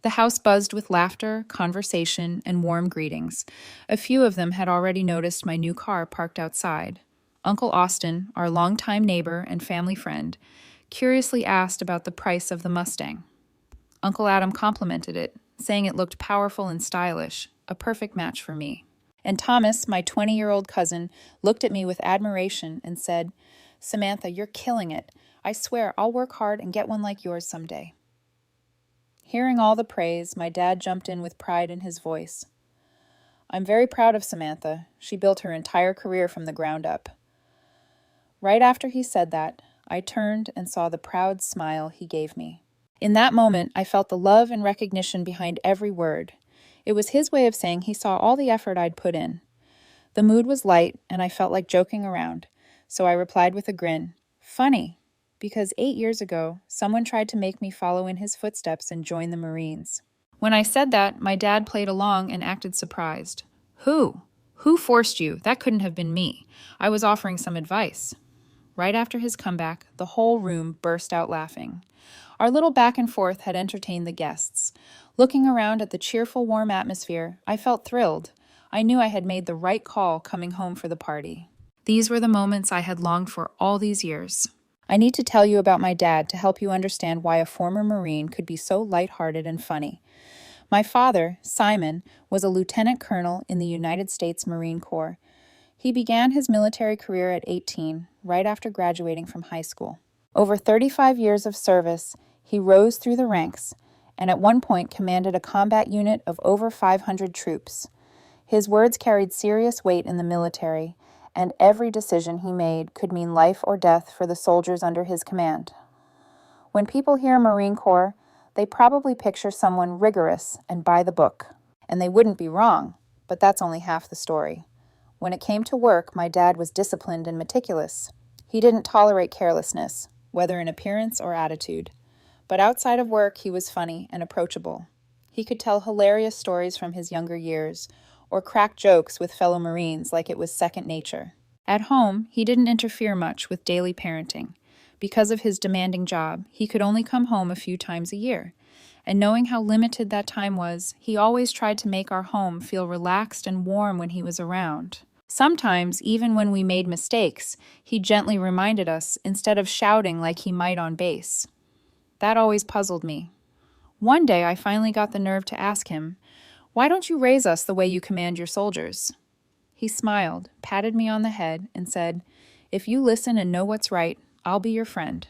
The house buzzed with laughter, conversation, and warm greetings. A few of them had already noticed my new car parked outside. Uncle Austin, our longtime neighbor and family friend, curiously asked about the price of the Mustang. Uncle Adam complimented it, saying it looked powerful and stylish, a perfect match for me. And Thomas, my 20-year-old cousin, looked at me with admiration and said, "Samantha, you're killing it. I swear I'll work hard and get one like yours someday." Hearing all the praise, my dad jumped in with pride in his voice. "I'm very proud of Samantha. She built her entire career from the ground up." Right after he said that, I turned and saw the proud smile he gave me. In that moment, I felt the love and recognition behind every word. It was his way of saying he saw all the effort I'd put in. The mood was light, and I felt like joking around, so I replied with a grin, "Funny, because 8 years ago, someone tried to make me follow in his footsteps and join the Marines." When I said that, my dad played along and acted surprised. "Who? Who forced you? That couldn't have been me. I was offering some advice." Right after his comeback, the whole room burst out laughing. Our little back and forth had entertained the guests. Looking around at the cheerful, warm atmosphere, I felt thrilled. I knew I had made the right call coming home for the party. These were the moments I had longed for all these years. I need to tell you about my dad to help you understand why a former Marine could be so lighthearted and funny. My father, Simon, was a lieutenant colonel in the United States Marine Corps. He began his military career at 18, right after graduating from high school. Over 35 years of service, he rose through the ranks, and at one point commanded a combat unit of over 500 troops. His words carried serious weight in the military, and every decision he made could mean life or death for the soldiers under his command. When people hear Marine Corps, they probably picture someone rigorous and by the book. And they wouldn't be wrong, but that's only half the story. When it came to work, my dad was disciplined and meticulous. He didn't tolerate carelessness, whether in appearance or attitude. But outside of work, he was funny and approachable. He could tell hilarious stories from his younger years, or crack jokes with fellow Marines like it was second nature. At home, he didn't interfere much with daily parenting. Because of his demanding job, he could only come home a few times a year. And knowing how limited that time was, he always tried to make our home feel relaxed and warm when he was around. Sometimes, even when we made mistakes, he gently reminded us instead of shouting like he might on base. That always puzzled me. One day, I finally got the nerve to ask him, "Why don't you raise us the way you command your soldiers?" He smiled, patted me on the head, and said, "If you listen and know what's right, I'll be your friend.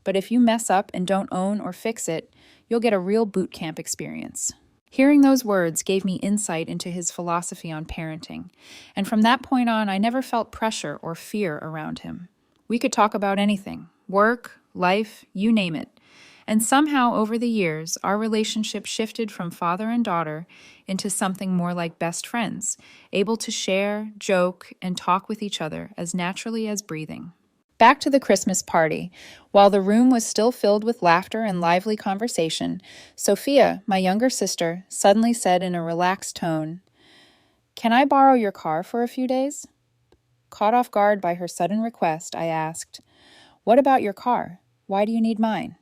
But if you mess up and don't own or fix it, you'll get a real boot camp experience." Hearing those words gave me insight into his philosophy on parenting, and from that point on, I never felt pressure or fear around him. We could talk about anything, work, life, you name it. And somehow, over the years, our relationship shifted from father and daughter into something more like best friends, able to share, joke, and talk with each other as naturally as breathing. Back to the Christmas party. While the room was still filled with laughter and lively conversation, Sophia, my younger sister, suddenly said in a relaxed tone, "Can I borrow your car for a few days?" Caught off guard by her sudden request, I asked, "What about your car? Why do you need mine?"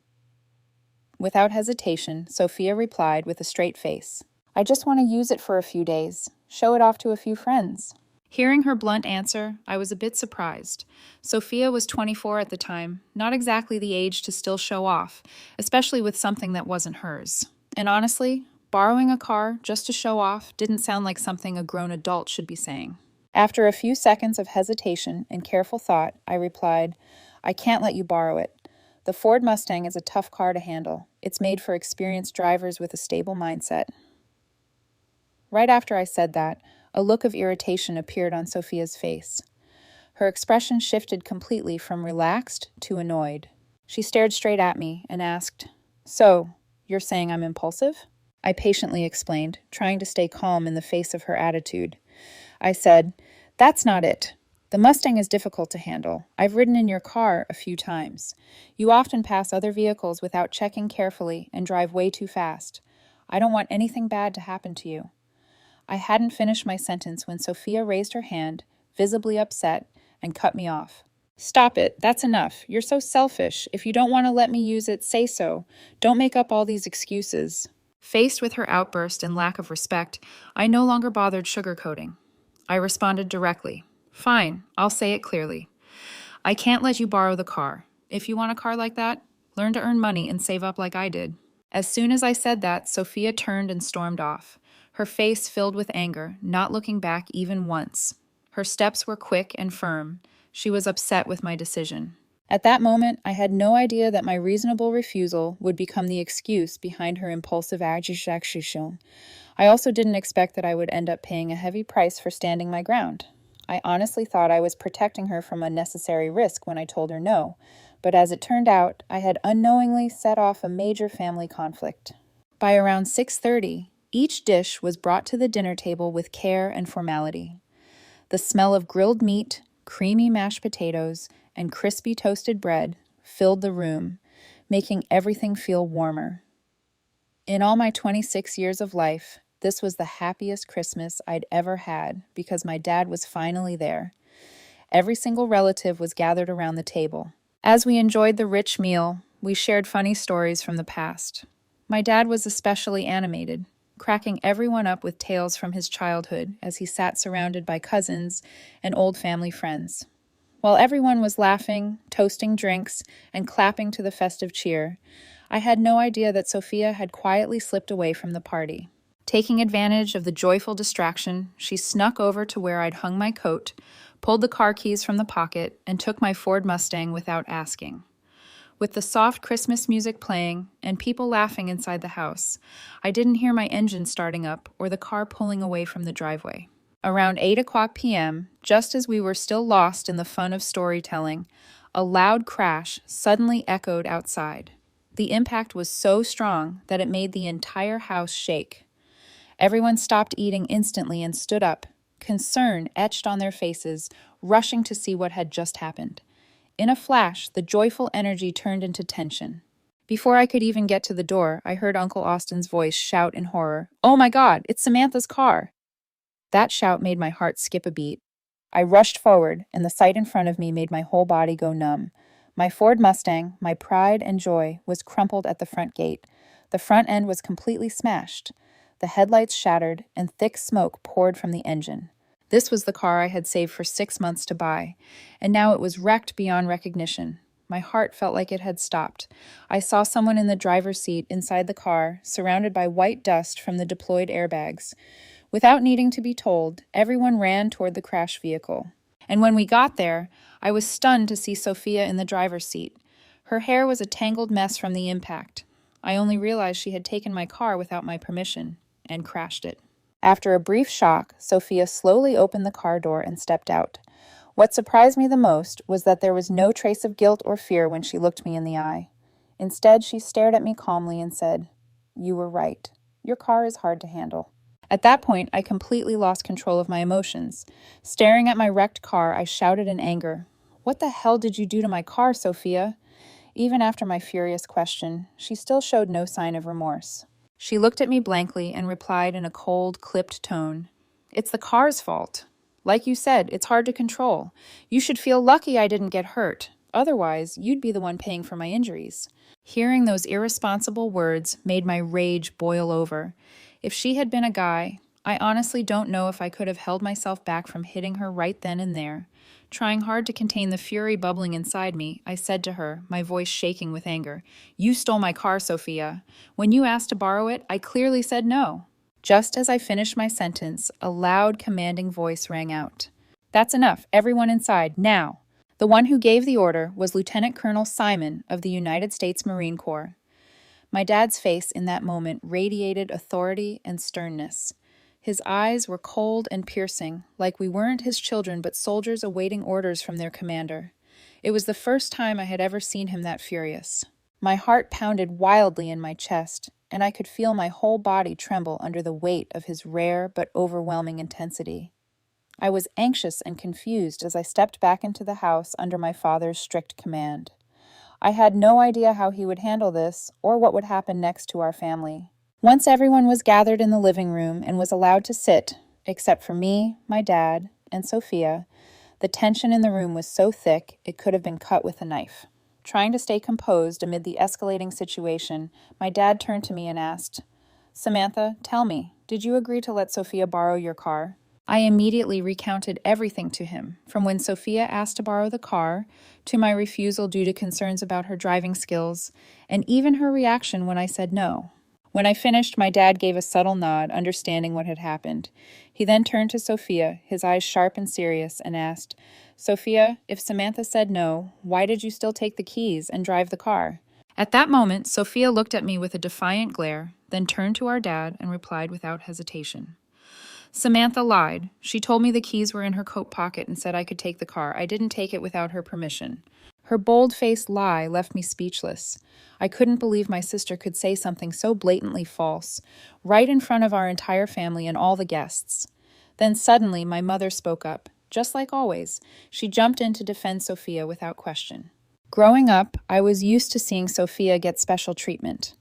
Without hesitation, Sophia replied with a straight face, "I just want to use it for a few days, show it off to a few friends." Hearing her blunt answer, I was a bit surprised. Sophia was 24 at the time, not exactly the age to still show off, especially with something that wasn't hers. And honestly, borrowing a car just to show off didn't sound like something a grown adult should be saying. After a few seconds of hesitation and careful thought, I replied, "I can't let you borrow it. The Ford Mustang is a tough car to handle. It's made for experienced drivers with a stable mindset." Right after I said that, a look of irritation appeared on Sophia's face. Her expression shifted completely from relaxed to annoyed. She stared straight at me and asked, "So, you're saying I'm impulsive?" I patiently explained, trying to stay calm in the face of her attitude. I said, "That's not it. The Mustang is difficult to handle. I've ridden in your car a few times. You often pass other vehicles without checking carefully and drive way too fast. I don't want anything bad to happen to you." I hadn't finished my sentence when Sophia raised her hand, visibly upset, and cut me off. "Stop it. That's enough. You're so selfish. If you don't want to let me use it, say so. Don't make up all these excuses." Faced with her outburst and lack of respect, I no longer bothered sugarcoating. I responded directly. Fine, I'll say it clearly. I can't let you borrow the car. If you want a car like that, learn to earn money and save up like I did. As soon as I said that, Sophia turned and stormed off, her face filled with anger, not looking back even once. Her steps were quick and firm. She was upset with my decision. At that moment, I had no idea that my reasonable refusal would become the excuse behind her impulsive action. I also didn't expect that I would end up paying a heavy price for standing my ground. I honestly thought I was protecting her from unnecessary risk when I told her no, but as it turned out, I had unknowingly set off a major family conflict. By around 6:30, each dish was brought to the dinner table with care and formality. The smell of grilled meat, creamy mashed potatoes, and crispy toasted bread filled the room, making everything feel warmer. In all my 26 years of life, this was the happiest Christmas I'd ever had because my dad was finally there. Every single relative was gathered around the table. As we enjoyed the rich meal, we shared funny stories from the past. My dad was especially animated, cracking everyone up with tales from his childhood as he sat surrounded by cousins and old family friends. While everyone was laughing, toasting drinks, and clapping to the festive cheer, I had no idea that Sophia had quietly slipped away from the party. Taking advantage of the joyful distraction, she snuck over to where I'd hung my coat, pulled the car keys from the pocket, and took my Ford Mustang without asking. With the soft Christmas music playing and people laughing inside the house, I didn't hear my engine starting up or the car pulling away from the driveway. Around 8 p.m., just as we were still lost in the fun of storytelling, a loud crash suddenly echoed outside. The impact was so strong that it made the entire house shake. Everyone stopped eating instantly and stood up, concern etched on their faces, rushing to see what had just happened. In a flash, the joyful energy turned into tension. Before I could even get to the door, I heard Uncle Austin's voice shout in horror, "Oh my God, it's Samantha's car!" That shout made my heart skip a beat. I rushed forward, and the sight in front of me made my whole body go numb. My Ford Mustang, my pride and joy, was crumpled at the front gate. The front end was completely smashed. The headlights shattered, and thick smoke poured from the engine. This was the car I had saved for 6 months to buy, and now it was wrecked beyond recognition. My heart felt like it had stopped. I saw someone in the driver's seat inside the car, surrounded by white dust from the deployed airbags. Without needing to be told, everyone ran toward the crash vehicle. And when we got there, I was stunned to see Sophia in the driver's seat. Her hair was a tangled mess from the impact. I only realized she had taken my car without my permission and crashed it. After a brief shock, Sophia slowly opened the car door and stepped out. What surprised me the most was that there was no trace of guilt or fear when she looked me in the eye. Instead, she stared at me calmly and said, "You were right. Your car is hard to handle." At that point, I completely lost control of my emotions. Staring at my wrecked car, I shouted in anger, "What the hell did you do to my car, Sophia?" Even after my furious question, she still showed no sign of remorse. She looked at me blankly and replied in a cold, clipped tone, "It's the car's fault. Like you said, it's hard to control. You should feel lucky I didn't get hurt. Otherwise, you'd be the one paying for my injuries." Hearing those irresponsible words made my rage boil over. If she had been a guy, I honestly don't know if I could have held myself back from hitting her right then and there. Trying hard to contain the fury bubbling inside me, I said to her, my voice shaking with anger, "You stole my car, Sophia. When you asked to borrow it, I clearly said no." Just as I finished my sentence, a loud, commanding voice rang out. "That's enough. Everyone inside, now." The one who gave the order was Lieutenant Colonel Simon of the United States Marine Corps. My dad's face in that moment radiated authority and sternness. His eyes were cold and piercing, like we weren't his children but soldiers awaiting orders from their commander. It was the first time I had ever seen him that furious. My heart pounded wildly in my chest, and I could feel my whole body tremble under the weight of his rare but overwhelming intensity. I was anxious and confused as I stepped back into the house under my father's strict command. I had no idea how he would handle this or what would happen next to our family. Once everyone was gathered in the living room and was allowed to sit, except for me, my dad, and Sophia, the tension in the room was so thick it could have been cut with a knife. Trying to stay composed amid the escalating situation, my dad turned to me and asked, Samantha, tell me, did you agree to let Sophia borrow your car? I immediately recounted everything to him, from when Sophia asked to borrow the car, to my refusal due to concerns about her driving skills, and even her reaction when I said no. When I finished, my dad gave a subtle nod, understanding what had happened. He then turned to Sophia, his eyes sharp and serious, and asked, Sophia, if Samantha said no, why did you still take the keys and drive the car? At that moment, Sophia looked at me with a defiant glare, then turned to our dad and replied without hesitation. Samantha lied. She told me the keys were in her coat pocket and said I could take the car. I didn't take it without her permission. Her bold-faced lie left me speechless. I couldn't believe my sister could say something so blatantly false, right in front of our entire family and all the guests. Then suddenly my mother spoke up. Just like always, she jumped in to defend Sophia without question. Growing up, I was used to seeing Sophia get special treatment.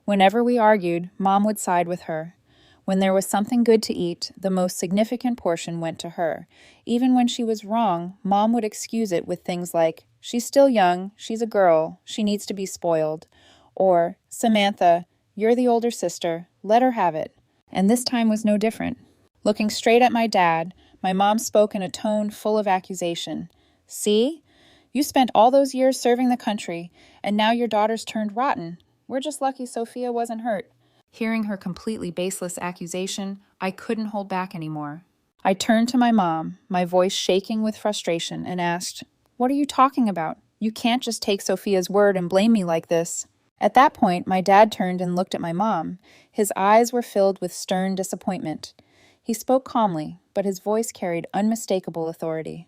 Whenever we argued, Mom would side with her. When there was something good to eat, the most significant portion went to her. Even when she was wrong, Mom would excuse it with things like, she's still young, she's a girl, she needs to be spoiled. Or, Samantha, you're the older sister, let her have it. And this time was no different. Looking straight at my dad, my mom spoke in a tone full of accusation. See? You spent all those years serving the country, and now your daughter's turned rotten. We're just lucky Sophia wasn't hurt. Hearing her completely baseless accusation, I couldn't hold back anymore. I turned to my mom, my voice shaking with frustration, and asked, What are you talking about? You can't just take Sophia's word and blame me like this. At that point, my dad turned and looked at my mom. His eyes were filled with stern disappointment. He spoke calmly, but his voice carried unmistakable authority.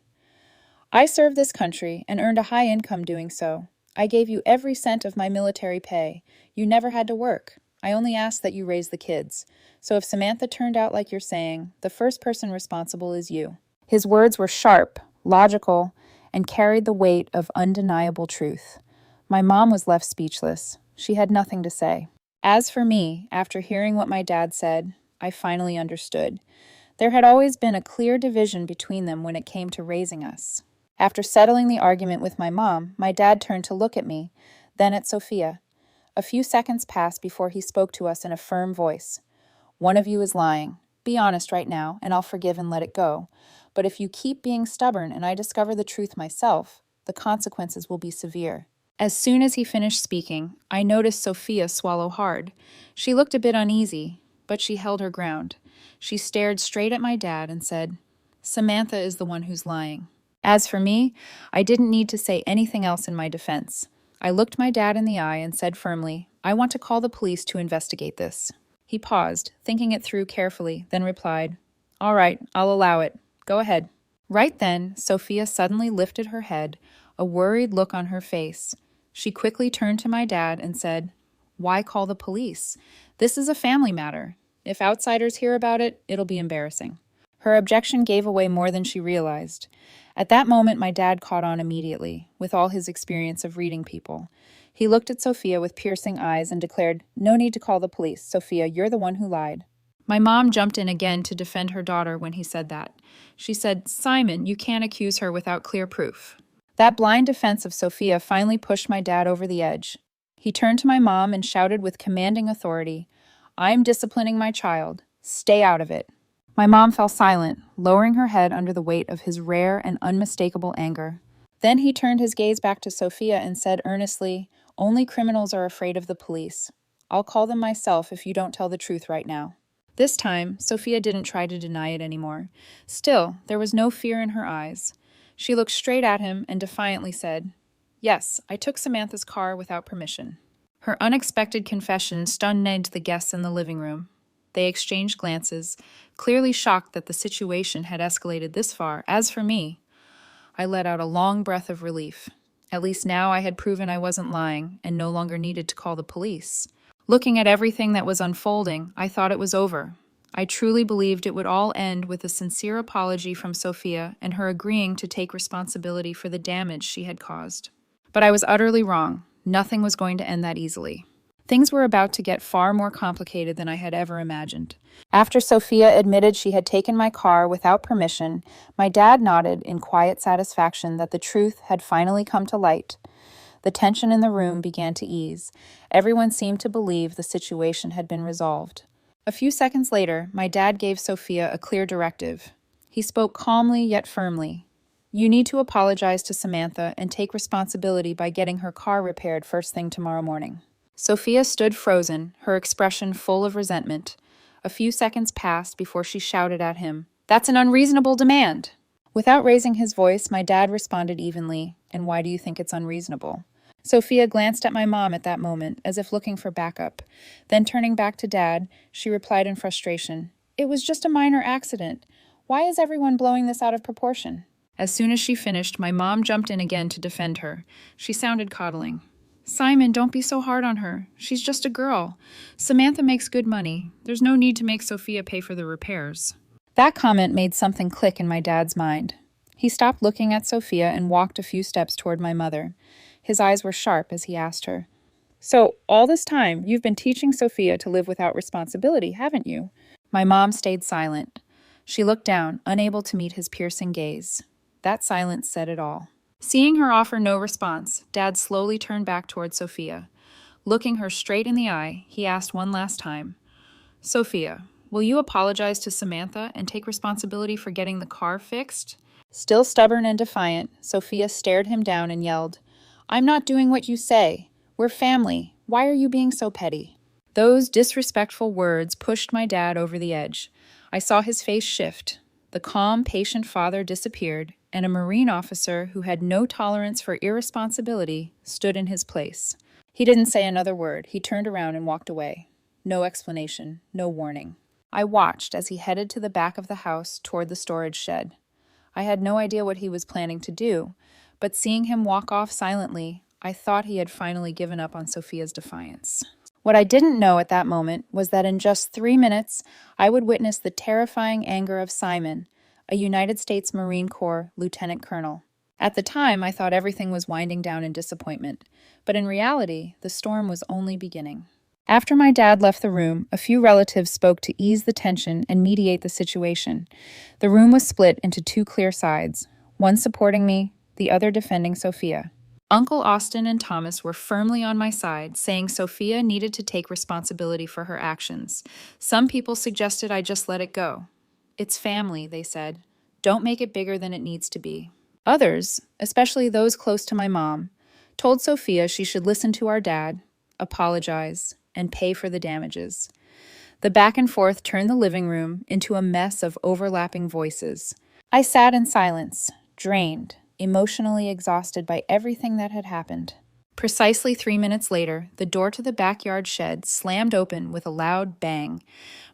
I served this country and earned a high income doing so. I gave you every cent of my military pay. You never had to work. I only asked that you raise the kids. So if Samantha turned out like you're saying, the first person responsible is you. His words were sharp, logical, and carried the weight of undeniable truth. My mom was left speechless. She had nothing to say. As for me, after hearing what my dad said, I finally understood. There had always been a clear division between them when it came to raising us. After settling the argument with my mom, my dad turned to look at me, then at Sophia. A few seconds passed before he spoke to us in a firm voice. One of you is lying. Be honest right now, and I'll forgive and let it go. But if you keep being stubborn and I discover the truth myself, the consequences will be severe. As soon as he finished speaking, I noticed Sophia swallow hard. She looked a bit uneasy, but she held her ground. She stared straight at my dad and said, Samantha is the one who's lying. As for me, I didn't need to say anything else in my defense. I looked my dad in the eye and said firmly, I want to call the police to investigate this. He paused, thinking it through carefully, then replied, All right, I'll allow it. Go ahead. Right then, Sophia suddenly lifted her head, a worried look on her face. She quickly turned to my dad and said, Why call the police? This is a family matter. If outsiders hear about it, it'll be embarrassing. Her objection gave away more than she realized. At that moment, my dad caught on immediately, with all his experience of reading people. He looked at Sophia with piercing eyes and declared, No need to call the police. Sophia, you're the one who lied. My mom jumped in again to defend her daughter when he said that. She said, Simon, you can't accuse her without clear proof. That blind defense of Sophia finally pushed my dad over the edge. He turned to my mom and shouted with commanding authority, I'm disciplining my child. Stay out of it. My mom fell silent, lowering her head under the weight of his rare and unmistakable anger. Then he turned his gaze back to Sophia and said earnestly, Only criminals are afraid of the police. I'll call them myself if you don't tell the truth right now. This time, Sophia didn't try to deny it anymore. Still, there was no fear in her eyes. She looked straight at him and defiantly said, Yes, I took Samantha's car without permission. Her unexpected confession stunned the guests in the living room. They exchanged glances, clearly shocked that the situation had escalated this far. As for me, I let out a long breath of relief. At least now I had proven I wasn't lying and no longer needed to call the police. Looking at everything that was unfolding, I thought it was over. I truly believed it would all end with a sincere apology from Sophia and her agreeing to take responsibility for the damage she had caused. But I was utterly wrong. Nothing was going to end that easily. Things were about to get far more complicated than I had ever imagined. After Sophia admitted she had taken my car without permission, my dad nodded in quiet satisfaction that the truth had finally come to light. The tension in the room began to ease. Everyone seemed to believe the situation had been resolved. A few seconds later, my dad gave Sophia a clear directive. He spoke calmly yet firmly. You need to apologize to Samantha and take responsibility by getting her car repaired first thing tomorrow morning. Sophia stood frozen, her expression full of resentment. A few seconds passed before she shouted at him, "That's an unreasonable demand!" Without raising his voice, my dad responded evenly, "And why do you think it's unreasonable?" Sophia glanced at my mom at that moment, as if looking for backup. Then turning back to Dad, she replied in frustration, "It was just a minor accident. Why is everyone blowing this out of proportion?" As soon as she finished, my mom jumped in again to defend her. She sounded coddling. "Simon, don't be so hard on her. She's just a girl. Samantha makes good money. There's no need to make Sophia pay for the repairs." That comment made something click in my dad's mind. He stopped looking at Sophia and walked a few steps toward my mother. His eyes were sharp as he asked her, "So, all this time, you've been teaching Sophia to live without responsibility, haven't you?" My mom stayed silent. She looked down, unable to meet his piercing gaze. That silence said it all. Seeing her offer no response, Dad slowly turned back toward Sophia. Looking her straight in the eye, he asked one last time, "Sophia, will you apologize to Samantha and take responsibility for getting the car fixed?" Still stubborn and defiant, Sophia stared him down and yelled, "I'm not doing what you say. We're family. Why are you being so petty?" Those disrespectful words pushed my dad over the edge. I saw his face shift. The calm, patient father disappeared, and a Marine officer who had no tolerance for irresponsibility stood in his place. He didn't say another word. He turned around and walked away. No explanation, no warning. I watched as he headed to the back of the house toward the storage shed. I had no idea what he was planning to do, but seeing him walk off silently, I thought he had finally given up on Sophia's defiance. What I didn't know at that moment was that in just 3 minutes, I would witness the terrifying anger of Simon, a United States Marine Corps lieutenant colonel. At the time, I thought everything was winding down in disappointment, but in reality, the storm was only beginning. After my dad left the room, a few relatives spoke to ease the tension and mediate the situation. The room was split into two clear sides, one supporting me, the other defending Sophia. Uncle Austin and Thomas were firmly on my side, saying Sophia needed to take responsibility for her actions. Some people suggested I just let it go. "It's family," they said. "Don't make it bigger than it needs to be." Others, especially those close to my mom, told Sophia she should listen to our dad, apologize, and pay for the damages. The back and forth turned the living room into a mess of overlapping voices. I sat in silence, drained, emotionally exhausted by everything that had happened. Precisely 3 minutes later, the door to the backyard shed slammed open with a loud bang.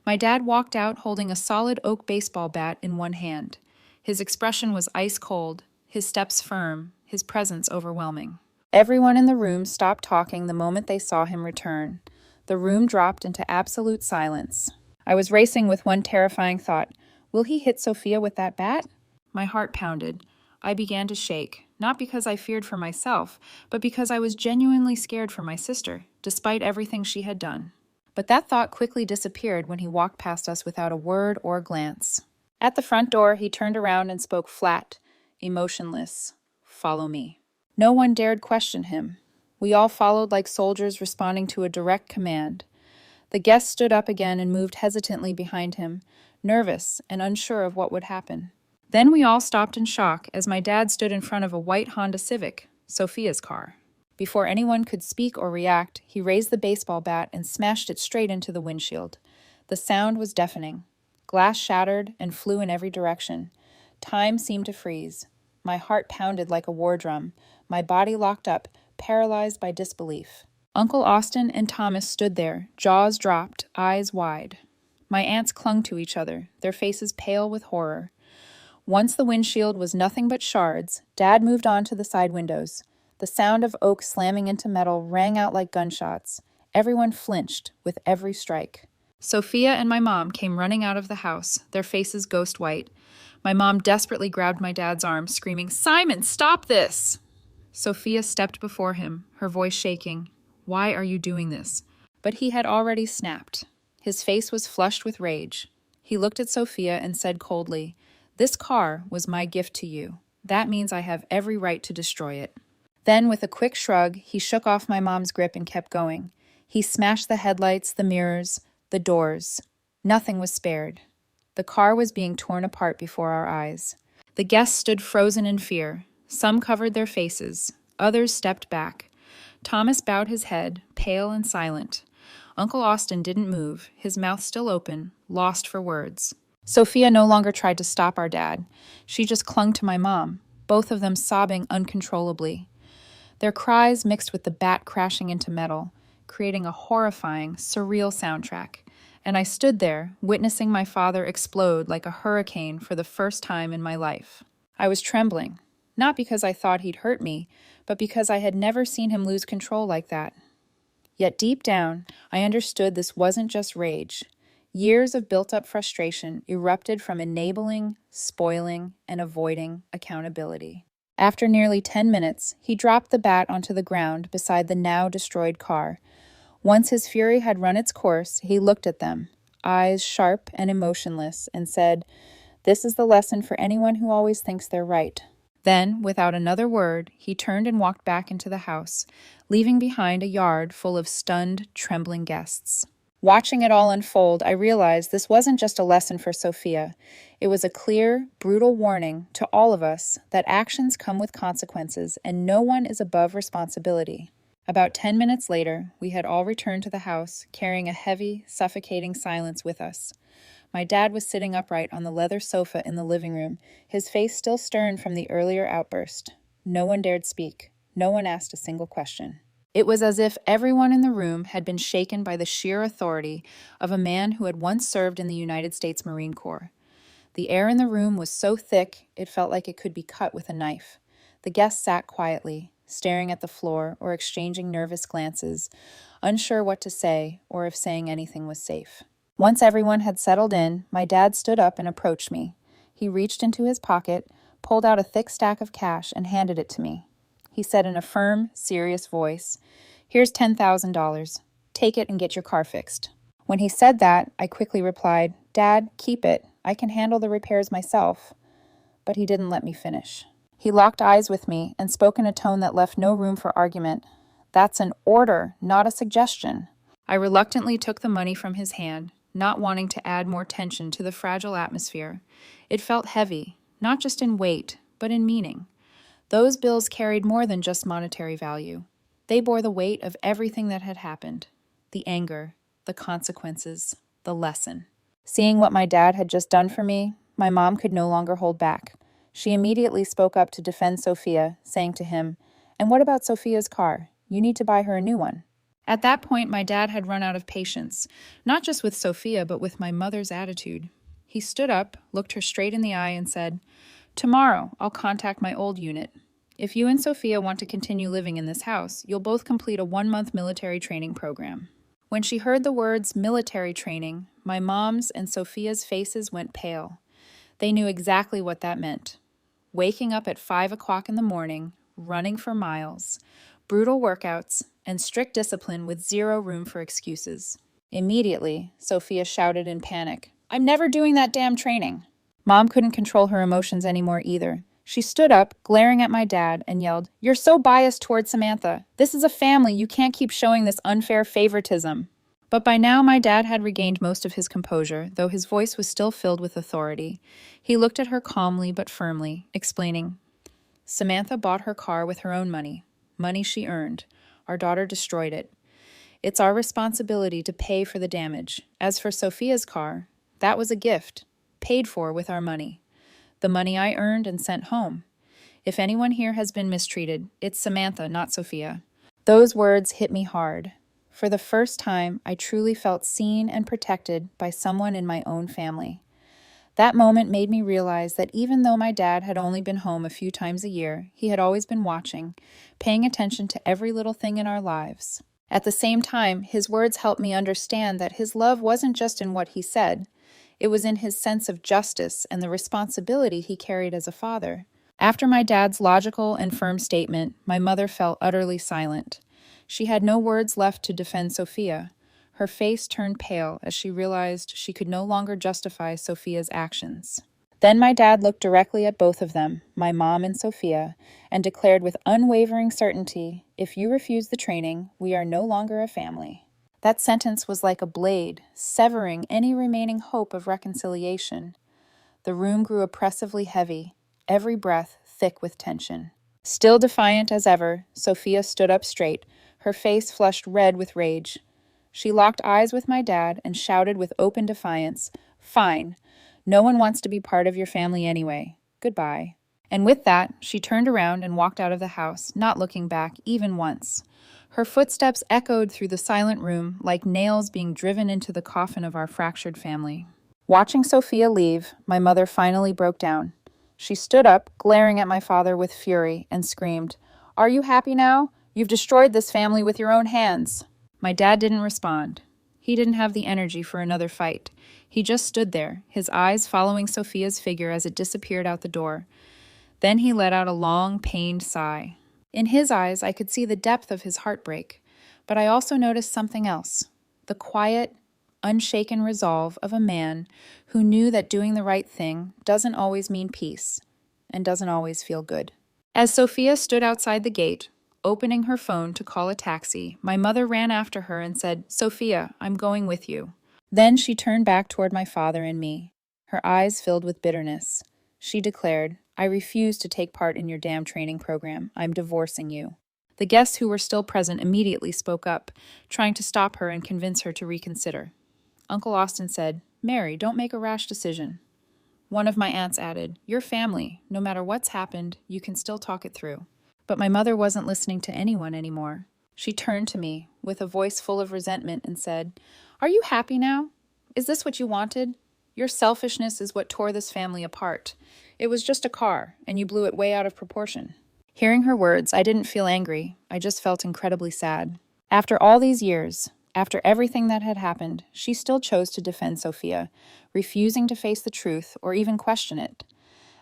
My dad walked out holding a solid oak baseball bat in one hand. His expression was ice cold, his steps firm, his presence overwhelming. Everyone in the room stopped talking the moment they saw him return. The room dropped into absolute silence. I was racing with one terrifying thought. Will he hit Sophia with that bat? My heart pounded. I began to shake, not because I feared for myself, but because I was genuinely scared for my sister, despite everything she had done. But that thought quickly disappeared when he walked past us without a word or glance. At the front door, he turned around and spoke flat, emotionless. "Follow me." No one dared question him. We all followed like soldiers responding to a direct command. The guest stood up again and moved hesitantly behind him, nervous and unsure of what would happen. Then we all stopped in shock as my dad stood in front of a white Honda Civic, Sophia's car. Before anyone could speak or react, he raised the baseball bat and smashed it straight into the windshield. The sound was deafening. Glass shattered and flew in every direction. Time seemed to freeze. My heart pounded like a war drum. My body locked up, paralyzed by disbelief. Uncle Austin and Thomas stood there, jaws dropped, eyes wide. My aunts clung to each other, their faces pale with horror. Once the windshield was nothing but shards, Dad moved on to the side windows. The sound of oak slamming into metal rang out like gunshots. Everyone flinched with every strike. Sophia and my mom came running out of the house, their faces ghost white. My mom desperately grabbed my dad's arm, screaming, "Simon, stop this!" Sophia stepped before him, her voice shaking. "Why are you doing this?" But he had already snapped. His face was flushed with rage. He looked at Sophia and said coldly, "This car was my gift to you. That means I have every right to destroy it." Then, with a quick shrug, he shook off my mom's grip and kept going. He smashed the headlights, the mirrors, the doors. Nothing was spared. The car was being torn apart before our eyes. The guests stood frozen in fear. Some covered their faces. Others stepped back. Thomas bowed his head, pale and silent. Uncle Austin didn't move, his mouth still open, lost for words. Sophia no longer tried to stop our dad. She just clung to my mom, both of them sobbing uncontrollably. Their cries mixed with the bat crashing into metal, creating a horrifying, surreal soundtrack. And I stood there, witnessing my father explode like a hurricane for the first time in my life. I was trembling, not because I thought he'd hurt me, but because I had never seen him lose control like that. Yet deep down, I understood this wasn't just rage. Years of built-up frustration erupted from enabling, spoiling, and avoiding accountability. After nearly 10 minutes, he dropped the bat onto the ground beside the now destroyed car. Once his fury had run its course, he looked at them, eyes sharp and emotionless, and said, "This is the lesson for anyone who always thinks they're right." Then, without another word, he turned and walked back into the house, leaving behind a yard full of stunned, trembling guests. Watching it all unfold, I realized this wasn't just a lesson for Sophia. It was a clear, brutal warning to all of us that actions come with consequences and no one is above responsibility. About 10 minutes later, we had all returned to the house, carrying a heavy, suffocating silence with us. My dad was sitting upright on the leather sofa in the living room, his face still stern from the earlier outburst. No one dared speak. No one asked a single question. It was as if everyone in the room had been shaken by the sheer authority of a man who had once served in the United States Marine Corps. The air in the room was so thick, it felt like it could be cut with a knife. The guests sat quietly, staring at the floor or exchanging nervous glances, unsure what to say or if saying anything was safe. Once everyone had settled in, my dad stood up and approached me. He reached into his pocket, pulled out a thick stack of cash, and handed it to me. He said in a firm, serious voice, "Here's $10,000. Take it and get your car fixed." When he said that, I quickly replied, "Dad, keep it. I can handle the repairs myself." But he didn't let me finish. He locked eyes with me and spoke in a tone that left no room for argument. "That's an order, not a suggestion." I reluctantly took the money from his hand, not wanting to add more tension to the fragile atmosphere. It felt heavy, not just in weight, but in meaning. Those bills carried more than just monetary value. They bore the weight of everything that had happened. The anger, the consequences, the lesson. Seeing what my dad had just done for me, my mom could no longer hold back. She immediately spoke up to defend Sophia, saying to him, "And what about Sophia's car? You need to buy her a new one." At that point, my dad had run out of patience, not just with Sophia, but with my mother's attitude. He stood up, looked her straight in the eye, and said, "Tomorrow, I'll contact my old unit. If you and Sophia want to continue living in this house, you'll both complete a 1-month military training program." When she heard the words military training, my mom's and Sophia's faces went pale. They knew exactly what that meant. Waking up at 5 o'clock in the morning, running for miles, brutal workouts, and strict discipline with zero room for excuses. Immediately, Sophia shouted in panic, "I'm never doing that damn training." Mom couldn't control her emotions anymore either. She stood up, glaring at my dad, and yelled, "You're so biased toward Samantha. This is a family. You can't keep showing this unfair favoritism." But by now my dad had regained most of his composure, though his voice was still filled with authority. He looked at her calmly but firmly, explaining, "Samantha bought her car with her own money. Money she earned. Our daughter destroyed it. It's our responsibility to pay for the damage. As for Sophia's car, that was a gift, paid for with our money. The money I earned and sent home. If anyone here has been mistreated, it's Samantha, not Sophia." Those words hit me hard. For the first time, I truly felt seen and protected by someone in my own family. That moment made me realize that even though my dad had only been home a few times a year, he had always been watching, paying attention to every little thing in our lives. At the same time, his words helped me understand that his love wasn't just in what he said. It was in his sense of justice and the responsibility he carried as a father. After my dad's logical and firm statement, my mother fell utterly silent. She had no words left to defend Sophia. Her face turned pale as she realized she could no longer justify Sophia's actions. Then my dad looked directly at both of them, my mom and Sophia, and declared with unwavering certainty, "If you refuse the training, we are no longer a family." That sentence was like a blade, severing any remaining hope of reconciliation. The room grew oppressively heavy, every breath thick with tension. Still defiant as ever, Sophia stood up straight, her face flushed red with rage. She locked eyes with my dad and shouted with open defiance, "Fine. No one wants to be part of your family anyway. Goodbye." And with that, she turned around and walked out of the house, not looking back even once. Her footsteps echoed through the silent room like nails being driven into the coffin of our fractured family. Watching Sophia leave, my mother finally broke down. She stood up, glaring at my father with fury, and screamed, "Are you happy now? You've destroyed this family with your own hands." My dad didn't respond. He didn't have the energy for another fight. He just stood there, his eyes following Sophia's figure as it disappeared out the door. Then he let out a long, pained sigh. In his eyes, I could see the depth of his heartbreak, but I also noticed something else, the quiet, unshaken resolve of a man who knew that doing the right thing doesn't always mean peace and doesn't always feel good. As Sophia stood outside the gate, opening her phone to call a taxi, my mother ran after her and said, "Sophia, I'm going with you." Then she turned back toward my father and me, her eyes filled with bitterness. She declared, "I refuse to take part in your damn training program. I'm divorcing you." The guests who were still present immediately spoke up, trying to stop her and convince her to reconsider. Uncle Austin said, "Mary, don't make a rash decision." One of my aunts added, "Your family. No matter what's happened, you can still talk it through." But my mother wasn't listening to anyone anymore. She turned to me with a voice full of resentment and said, "Are you happy now? Is this what you wanted? Your selfishness is what tore this family apart. It was just a car, and you blew it way out of proportion." Hearing her words, I didn't feel angry. I just felt incredibly sad. After all these years, after everything that had happened, she still chose to defend Sophia, refusing to face the truth or even question it.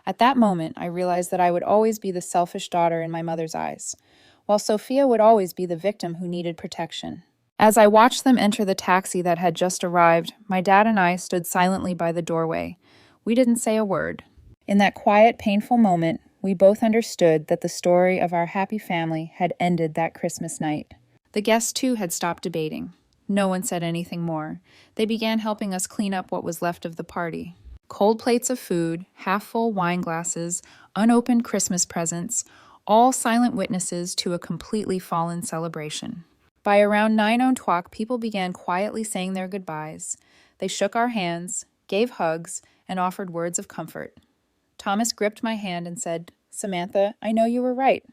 At that moment, I realized that I would always be the selfish daughter in my mother's eyes, while Sophia would always be the victim who needed protection. As I watched them enter the taxi that had just arrived, my dad and I stood silently by the doorway. We didn't say a word. In that quiet, painful moment, we both understood that the story of our happy family had ended that Christmas night. The guests, too, had stopped debating. No one said anything more. They began helping us clean up what was left of the party. Cold plates of food, half-full wine glasses, unopened Christmas presents, all silent witnesses to a completely fallen celebration. By around 9:00, people began quietly saying their goodbyes. They shook our hands, gave hugs, and offered words of comfort. Thomas gripped my hand and said, "Samantha, I know you were right."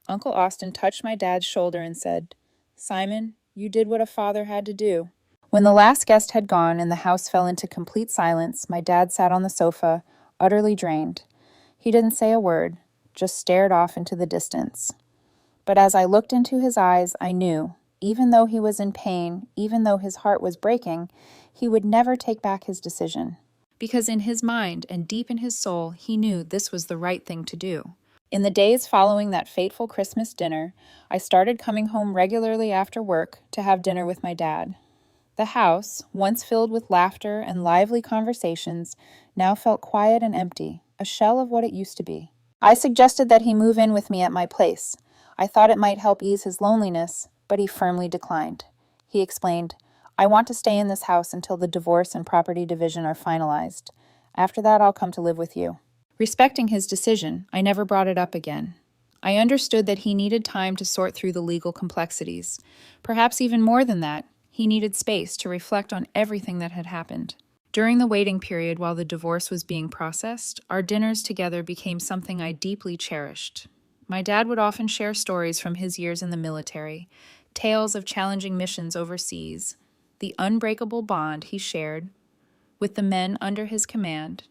Uncle Austin touched my dad's shoulder and said, "Simon, you did what a father had to do." When the last guest had gone and the house fell into complete silence, my dad sat on the sofa, utterly drained. He didn't say a word, just stared off into the distance. But as I looked into his eyes, I knew, even though he was in pain, even though his heart was breaking, he would never take back his decision. Because in his mind and deep in his soul, he knew this was the right thing to do. In the days following that fateful Christmas dinner, I started coming home regularly after work to have dinner with my dad. The house, once filled with laughter and lively conversations, now felt quiet and empty, a shell of what it used to be. I suggested that he move in with me at my place. I thought it might help ease his loneliness, but he firmly declined. He explained, "I want to stay in this house until the divorce and property division are finalized. After that, I'll come to live with you." Respecting his decision, I never brought it up again. I understood that he needed time to sort through the legal complexities. Perhaps even more than that, he needed space to reflect on everything that had happened. During the waiting period while the divorce was being processed, our dinners together became something I deeply cherished. My dad would often share stories from his years in the military, tales of challenging missions overseas, the unbreakable bond he shared with the men under his command,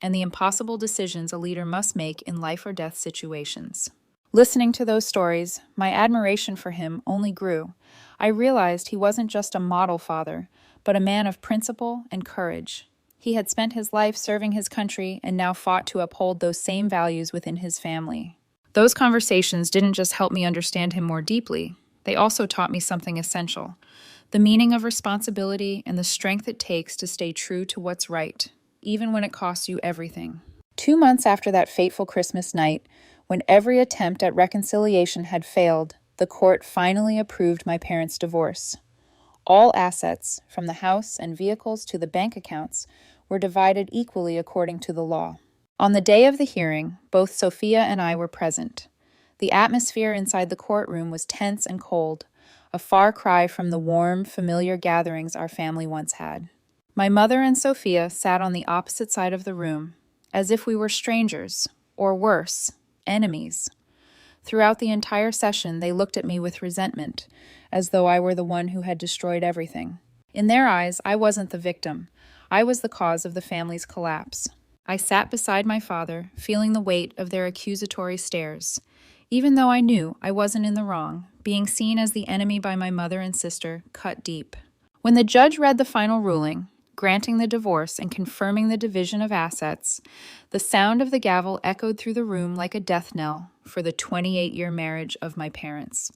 and the impossible decisions a leader must make in life or death situations. Listening to those stories, my admiration for him only grew. I realized he wasn't just a model father, but a man of principle and courage. He had spent his life serving his country and now fought to uphold those same values within his family. Those conversations didn't just help me understand him more deeply, they also taught me something essential: the meaning of responsibility and the strength it takes to stay true to what's right, even when it costs you everything. 2 months after that fateful Christmas night, when every attempt at reconciliation had failed, the court finally approved my parents' divorce. All assets, from the house and vehicles to the bank accounts, were divided equally according to the law. On the day of the hearing, both Sophia and I were present. The atmosphere inside the courtroom was tense and cold, a far cry from the warm, familiar gatherings our family once had. My mother and Sophia sat on the opposite side of the room, as if we were strangers, or worse, enemies. Throughout the entire session, they looked at me with resentment, as though I were the one who had destroyed everything. In their eyes, I wasn't the victim. I was the cause of the family's collapse. I sat beside my father, feeling the weight of their accusatory stares. Even though I knew I wasn't in the wrong, being seen as the enemy by my mother and sister cut deep. When the judge read the final ruling, granting the divorce and confirming the division of assets, the sound of the gavel echoed through the room like a death knell for the 28-year marriage of my parents.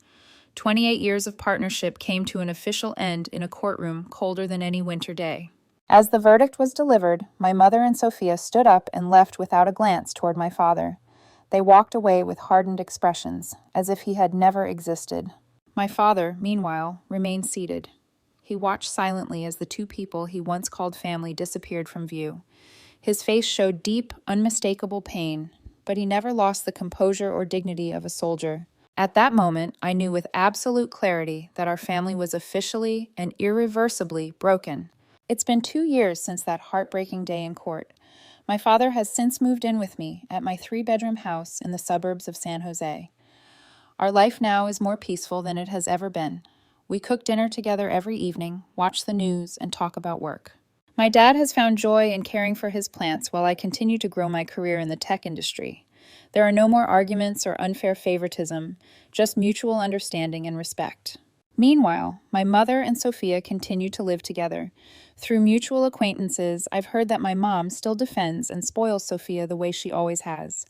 28 years of partnership came to an official end in a courtroom colder than any winter day. As the verdict was delivered, my mother and Sophia stood up and left without a glance toward my father. They walked away with hardened expressions, as if he had never existed. My father, meanwhile, remained seated. He watched silently as the two people he once called family disappeared from view. His face showed deep, unmistakable pain, but he never lost the composure or dignity of a soldier. At that moment, I knew with absolute clarity that our family was officially and irreversibly broken. It's been 2 years since that heartbreaking day in court. My father has since moved in with me at my 3-bedroom house in the suburbs of San Jose. Our life now is more peaceful than it has ever been. We cook dinner together every evening, watch the news, and talk about work. My dad has found joy in caring for his plants while I continue to grow my career in the tech industry. There are no more arguments or unfair favoritism, just mutual understanding and respect. Meanwhile, my mother and Sophia continue to live together. Through mutual acquaintances, I've heard that my mom still defends and spoils Sophia the way she always has.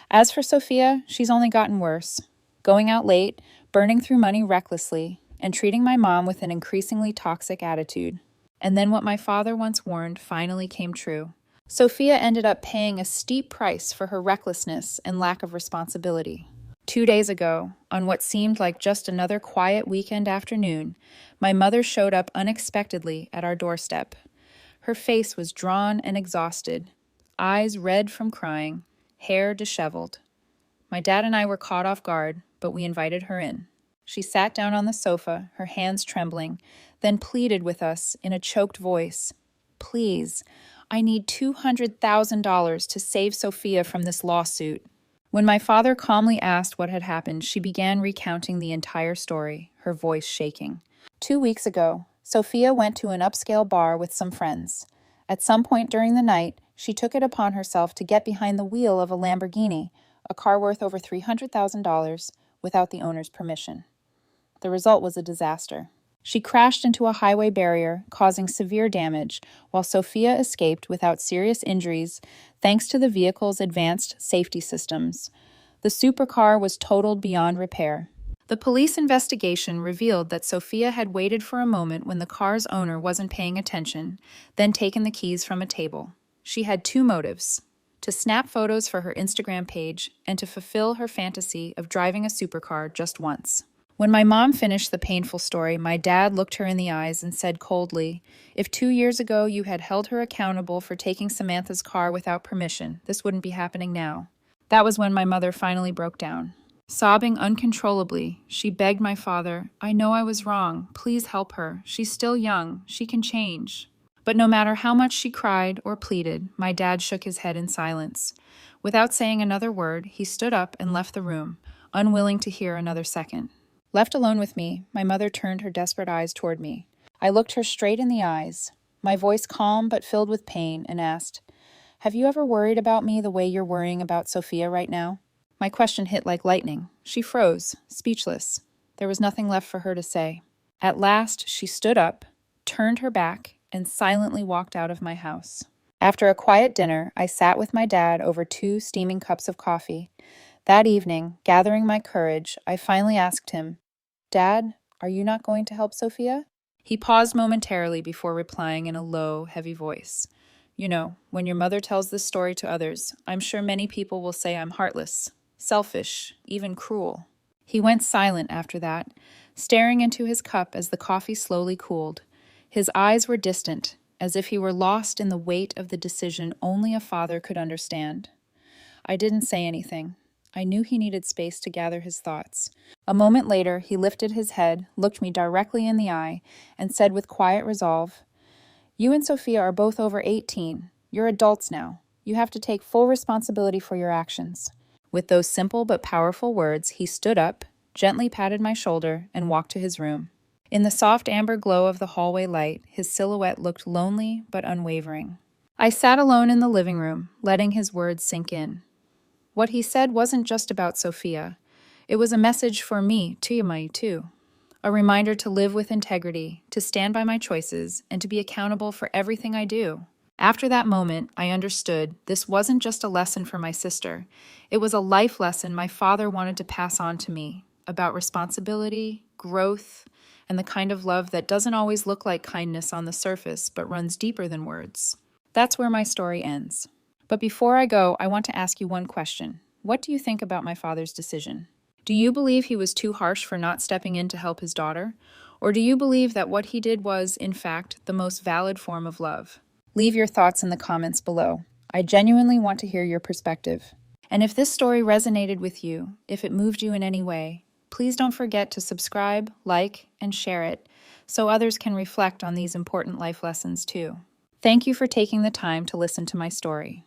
As for Sophia, she's only gotten worse, going out late, burning through money recklessly, and treating my mom with an increasingly toxic attitude. And then what my father once warned finally came true. Sophia ended up paying a steep price for her recklessness and lack of responsibility. 2 days ago, on what seemed like just another quiet weekend afternoon, my mother showed up unexpectedly at our doorstep. Her face was drawn and exhausted, eyes red from crying, hair disheveled. My dad and I were caught off guard, but we invited her in. She sat down on the sofa, her hands trembling, then pleaded with us in a choked voice. "Please, I need $200,000 to save Sophia from this lawsuit." When my father calmly asked what had happened, she began recounting the entire story, her voice shaking. 2 weeks ago, Sophia went to an upscale bar with some friends. At some point during the night, she took it upon herself to get behind the wheel of a Lamborghini, a car worth over $300,000, without the owner's permission. The result was a disaster. She crashed into a highway barrier, causing severe damage, while Sophia escaped without serious injuries thanks to the vehicle's advanced safety systems. The supercar was totaled beyond repair. The police investigation revealed that Sophia had waited for a moment when the car's owner wasn't paying attention, then taken the keys from a table. She had 2 motives: to snap photos for her Instagram page and to fulfill her fantasy of driving a supercar just once. When my mom finished the painful story, my dad looked her in the eyes and said coldly, "If 2 years ago you had held her accountable for taking Samantha's car without permission, this wouldn't be happening now." That was when my mother finally broke down. Sobbing uncontrollably, she begged my father, "I know I was wrong. Please help her. She's still young. She can change." But no matter how much she cried or pleaded, my dad shook his head in silence. Without saying another word, he stood up and left the room, unwilling to hear another second. Left alone with me, my mother turned her desperate eyes toward me. I looked her straight in the eyes, my voice calm but filled with pain, and asked, "Have you ever worried about me the way you're worrying about Sophia right now?" My question hit like lightning. She froze, speechless. There was nothing left for her to say. At last, she stood up, turned her back, and silently walked out of my house. After a quiet dinner, I sat with my dad over 2 steaming cups of coffee. That evening, gathering my courage, I finally asked him, "Dad, are you not going to help Sophia?" He paused momentarily before replying in a low, heavy voice. "You know, when your mother tells this story to others, I'm sure many people will say I'm heartless, selfish, even cruel." He went silent after that, staring into his cup as the coffee slowly cooled. His eyes were distant, as if he were lost in the weight of the decision only a father could understand. I didn't say anything. I knew he needed space to gather his thoughts. A moment later, he lifted his head, looked me directly in the eye, and said with quiet resolve, "You and Sophia are both over 18. You're adults now. You have to take full responsibility for your actions." With those simple but powerful words, he stood up, gently patted my shoulder, and walked to his room. In the soft amber glow of the hallway light, his silhouette looked lonely but unwavering. I sat alone in the living room, letting his words sink in. What he said wasn't just about Sophia. It was a message for me, too. A reminder to live with integrity, to stand by my choices, and to be accountable for everything I do. After that moment, I understood this wasn't just a lesson for my sister. It was a life lesson my father wanted to pass on to me about responsibility, growth, and the kind of love that doesn't always look like kindness on the surface, but runs deeper than words. That's where my story ends. But before I go, I want to ask you one question. What do you think about my father's decision? Do you believe he was too harsh for not stepping in to help his daughter? Or do you believe that what he did was, in fact, the most valid form of love? Leave your thoughts in the comments below. I genuinely want to hear your perspective. And if this story resonated with you, if it moved you in any way, please don't forget to subscribe, like, and share it so others can reflect on these important life lessons too. Thank you for taking the time to listen to my story.